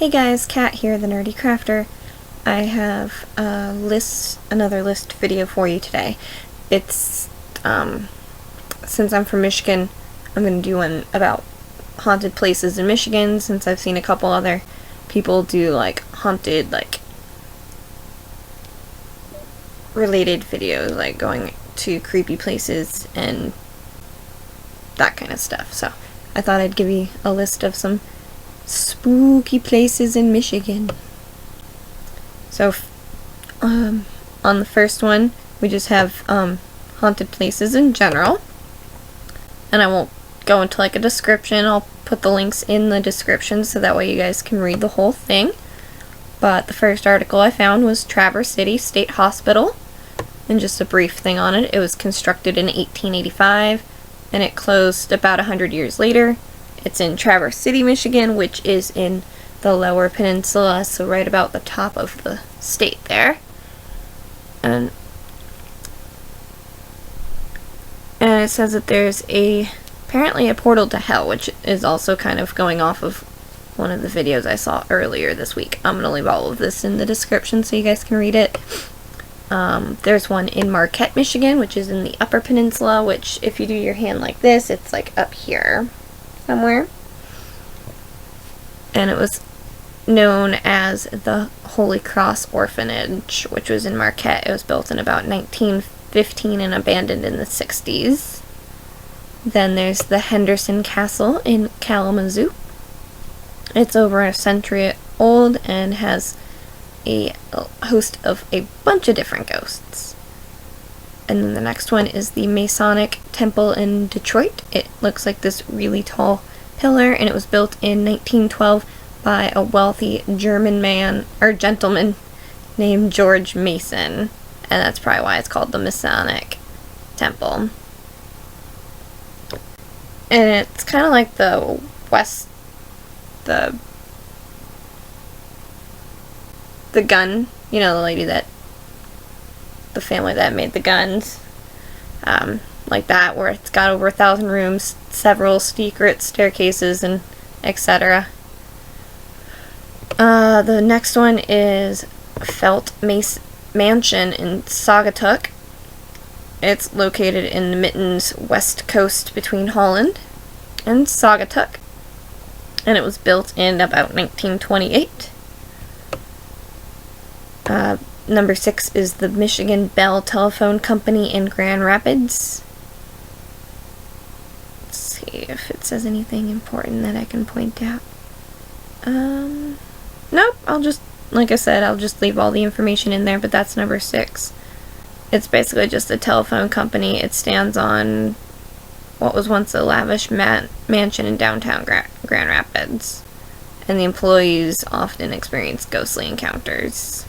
Hey guys, Kat here, the Nerdy Crafter. I have another list video for you today. It's, since I'm from Michigan, I'm going to do one about haunted places in Michigan, since I've seen a couple other people do, haunted, related videos, going to creepy places and that kind of stuff. So, I thought I'd give you a list of some spooky places in Michigan. So, on the first one, we just have haunted places in general, and I won't go into a description. I'll put the links in the description so that way you guys can read the whole thing. But the first article I found was Traverse City State Hospital, and just a brief thing on it. It was constructed in 1885, and it closed about 100 years later. It's in Traverse City, Michigan, which is in the Lower Peninsula, so right about the top of the state there. And it says that there's apparently a portal to hell, which is also kind of going off of one of the videos I saw earlier this week. I'm going to leave all of this in the description so you guys can read it. There's one in Marquette, Michigan, which is in the Upper Peninsula, which if you do your hand like this, it's up here somewhere. And it was known as the Holy Cross Orphanage, which was in Marquette. It was built in about 1915 and abandoned in the 60s. Then there's the Henderson Castle in Kalamazoo. It's over a century old and has a host of a bunch of different ghosts. And then the next one is the Masonic Temple in Detroit. It looks like this really tall pillar, and it was built in 1912 by a wealthy German gentleman named George Mason. And that's probably why it's called the Masonic Temple. And it's kind of like the gun, the family that made the guns, like that, where it's got over 1,000 rooms, several secret staircases, and etc. The next one is Felt Mansion in Saugatuck. It's located in the Mittens west coast between Holland and Saugatuck, and it was built in about 1928. Number 6 is the Michigan Bell Telephone Company in Grand Rapids. Let's see if it says anything important that I can point out. Nope, I'll just leave all the information in there, but that's number 6. It's basically just a telephone company. It stands on what was once a lavish mansion in downtown Grand Rapids, and the employees often experience ghostly encounters.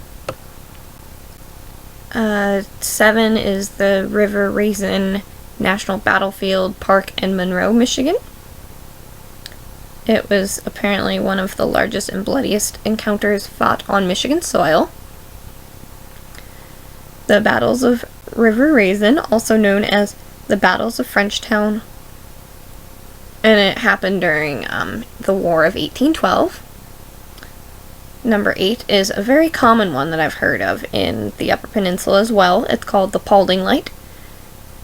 7 is the River Raisin National Battlefield Park in Monroe, Michigan. It was apparently one of the largest and bloodiest encounters fought on Michigan soil. The Battles of River Raisin, also known as the Battles of Frenchtown, and it happened during the War of 1812. Number 8 is a very common one that I've heard of in the Upper Peninsula as well. It's called the Paulding Light.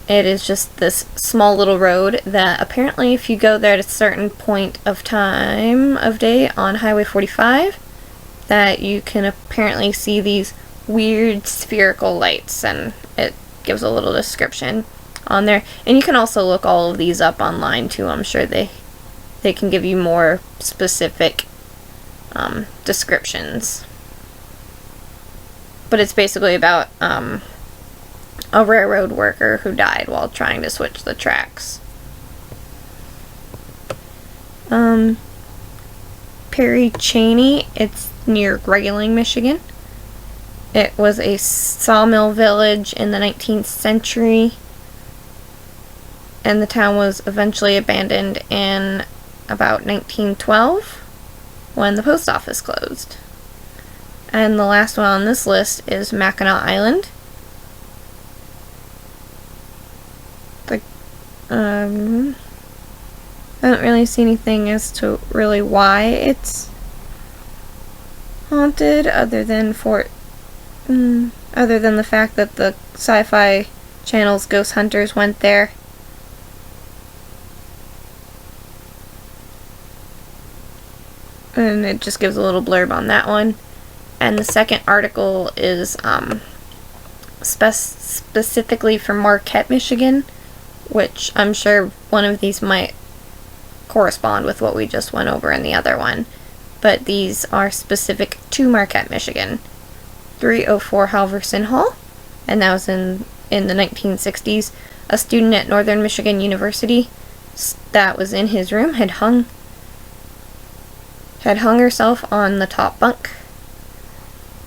It is just this small little road that apparently if you go there at a certain point of time of day on Highway 45, that you can apparently see these weird spherical lights, and it gives a little description on there. And you can also look all of these up online too. I'm sure they can give you more specific descriptions. But it's basically about a railroad worker who died while trying to switch the tracks. Perry Cheney, it's near Grayling, Michigan. It was a sawmill village in the 19th century, and the town was eventually abandoned in about 1912 when the post office closed. And the last one on this list is Mackinac Island. I don't really see anything as to really why it's haunted, other than the fact that the Sci-Fi Channel's Ghost Hunters went there. And it just gives a little blurb on that one. And the second article is specifically for Marquette, Michigan, which I'm sure one of these might correspond with what we just went over in the other one. But these are specific to Marquette, Michigan. 304 Halverson Hall, and that was in the 1960s. A student at Northern Michigan University that was in his room had hung herself on the top bunk,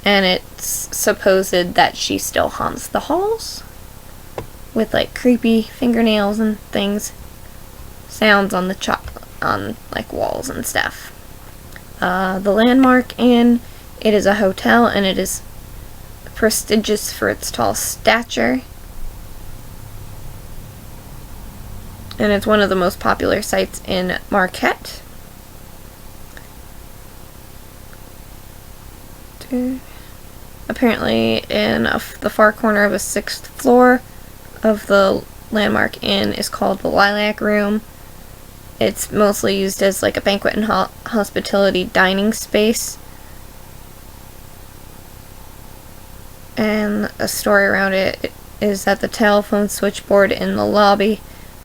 and it's supposed that she still haunts the halls with like creepy fingernails and things, sounds on on like walls and stuff. The Landmark Inn, it is a hotel, and it is prestigious for its tall stature, and it's one of the most popular sites in Marquette. Apparently in the far corner of a 6th floor of the Landmark Inn is called the Lilac Room. It's mostly used as like a banquet and hospitality dining space. And a story around it is that the telephone switchboard in the lobby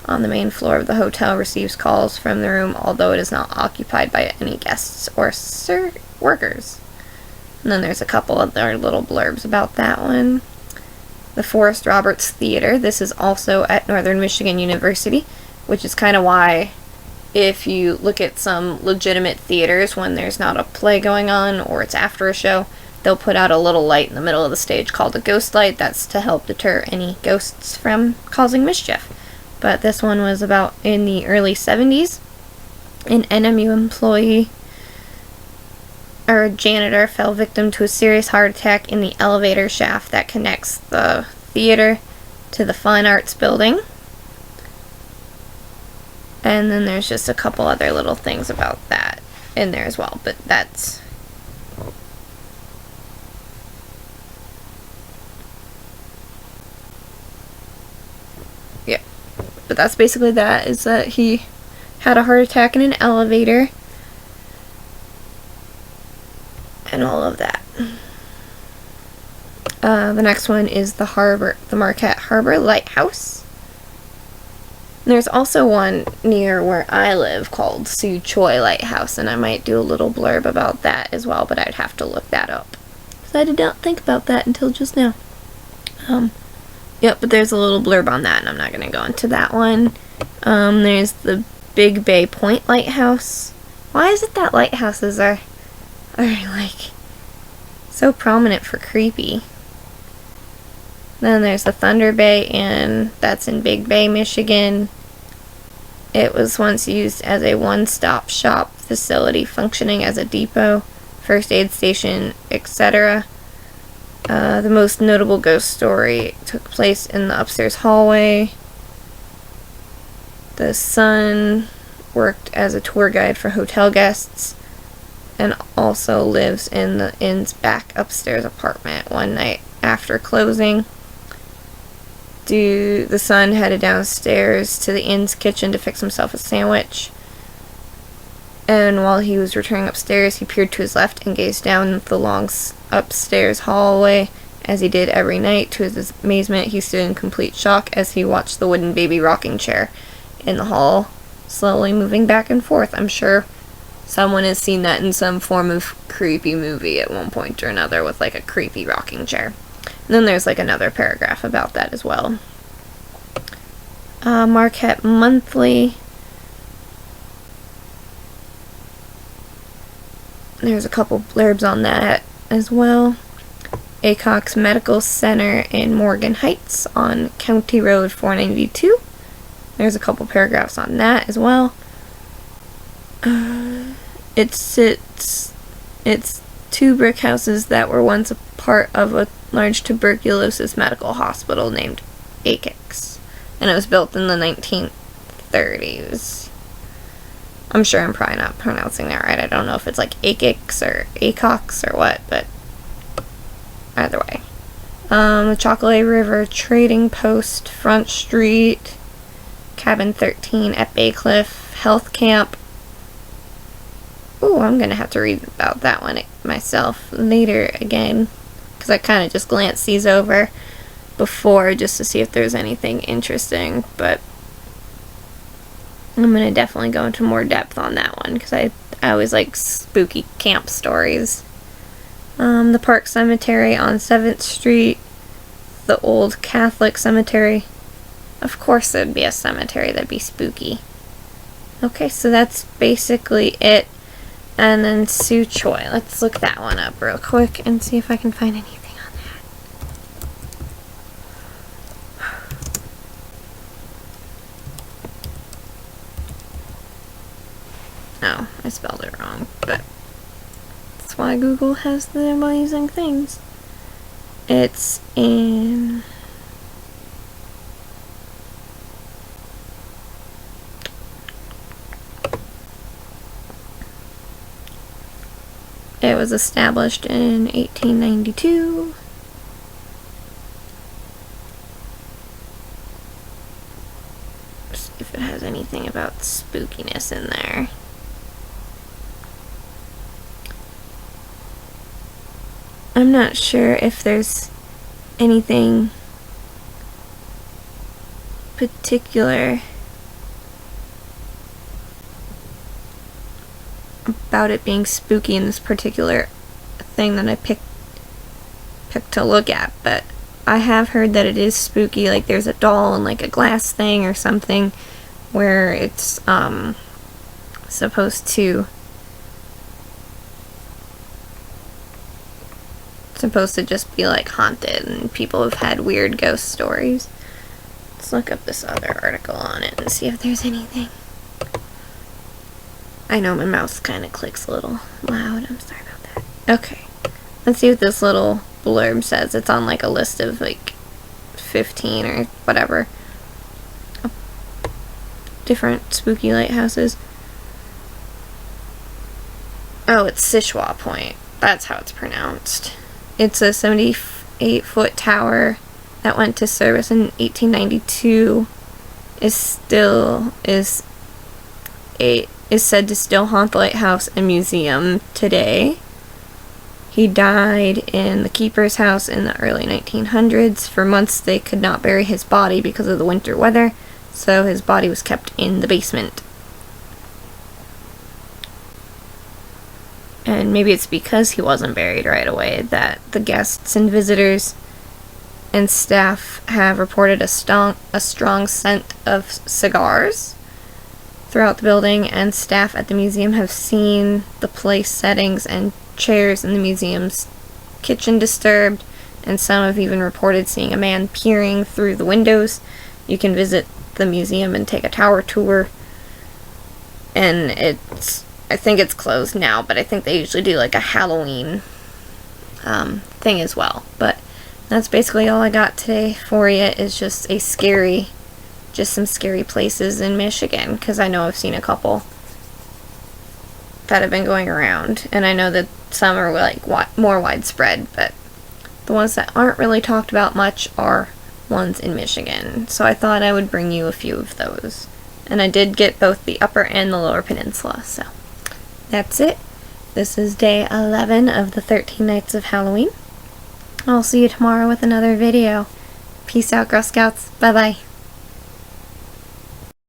on the main floor of the hotel receives calls from the room, although it is not occupied by any guests or workers. And then there's a couple other little blurbs about that one. The Forrest Roberts Theater. This is also at Northern Michigan University, which is kind of why if you look at some legitimate theaters when there's not a play going on or it's after a show, they'll put out a little light in the middle of the stage called a ghost light. That's to help deter any ghosts from causing mischief. But this one was about in the early 70s. An NMU employee or a janitor fell victim to a serious heart attack in the elevator shaft that connects the theater to the Fine Arts building. And then there's just a couple other little things about that in there as well, but that's but that's basically that, is that he had a heart attack in an elevator and all of that. The next one is the Marquette Harbor Lighthouse. There's also one near where I live called Soo Choi Lighthouse, and I might do a little blurb about that as well, but I'd have to look that up, because I did not think about that until just now. Yep, but there's a little blurb on that, and I'm not going to go into that one. There's the Big Bay Point Lighthouse. Why is it that lighthouses are like so prominent for creepy? Then there's the Thunder Bay Inn. That's in Big Bay, Michigan. It was once used as a one-stop shop facility functioning as a depot, first aid station, etc. The most notable ghost story took place in the upstairs hallway. The son worked as a tour guide for hotel guests and also lives in the inn's back upstairs apartment. One night after closing, the son headed downstairs to the inn's kitchen to fix himself a sandwich. And while he was returning upstairs, he peered to his left and gazed down the long upstairs hallway, as he did every night. To his amazement, he stood in complete shock as he watched the wooden baby rocking chair in the hall slowly moving back and forth. I'm sure someone has seen that in some form of creepy movie at one point or another, with like a creepy rocking chair. And then there's like another paragraph about that as well. Marquette Monthly. There's a couple blurbs on that as well. Acox Medical Center in Morgan Heights on County Road 492. There's a couple paragraphs on that as well. It's two brick houses that were once a part of a large tuberculosis medical hospital named Acox, and it was built in the 1930s. I'm sure I'm probably not pronouncing that right. I don't know if it's like Akix or Acox or what, but either way. The Chocolate River Trading Post, Front Street, Cabin 13 at Bay Cliff, Health Camp. Ooh, I'm gonna have to read about that one myself later again, because I kind of just glanced these over before just to see if there's anything interesting, but I'm gonna definitely go into more depth on that one, because I always like spooky camp stories. The Park Cemetery on 7th Street, the Old Catholic Cemetery. Of course there'd be a cemetery that'd be spooky. Okay, so that's basically it. And then Soo Choi. Let's look that one up real quick and see if I can find anything on that. Oh, I spelled it wrong, but that's why Google has the amazing things. It's in... It was established in 1892. See if it has anything about spookiness in there. I'm not sure if there's anything particular about it being spooky in this particular thing that I picked to look at, but I have heard that it is spooky. Like there's a doll and like a glass thing or something where it's supposed to just be like haunted, and people have had weird ghost stories. Let's look up this other article on it and see if there's anything. I know my mouse kind of clicks a little loud. I'm sorry about that. Okay. Let's see what this little blurb says. It's on like a list of like 15 or whatever different spooky lighthouses. Oh, it's Sichua Point. That's how it's pronounced. It's a 78-foot tower that went to service in 1892. Is said to still haunt the lighthouse and museum today. He died in the keeper's house in the early 1900s. For months they could not bury his body because of the winter weather, so his body was kept in the basement. And maybe it's because he wasn't buried right away that the guests and visitors and staff have reported a strong scent of cigars throughout the building, and staff at the museum have seen the place settings and chairs in the museum's kitchen disturbed, and some have even reported seeing a man peering through the windows. You can visit the museum and take a tower tour, and I think it's closed now, but I think they usually do like a Halloween thing as well. But that's basically all I got today for you, is just some scary places in Michigan, because I know I've seen a couple that have been going around, and I know that some are like more widespread, but the ones that aren't really talked about much are ones in Michigan. So I thought I would bring you a few of those, and I did get both the Upper and the Lower Peninsula. So that's it. This is day 11 of the 13 Nights of Halloween. I'll see you tomorrow with another video. Peace out, Girl Scouts. Bye bye.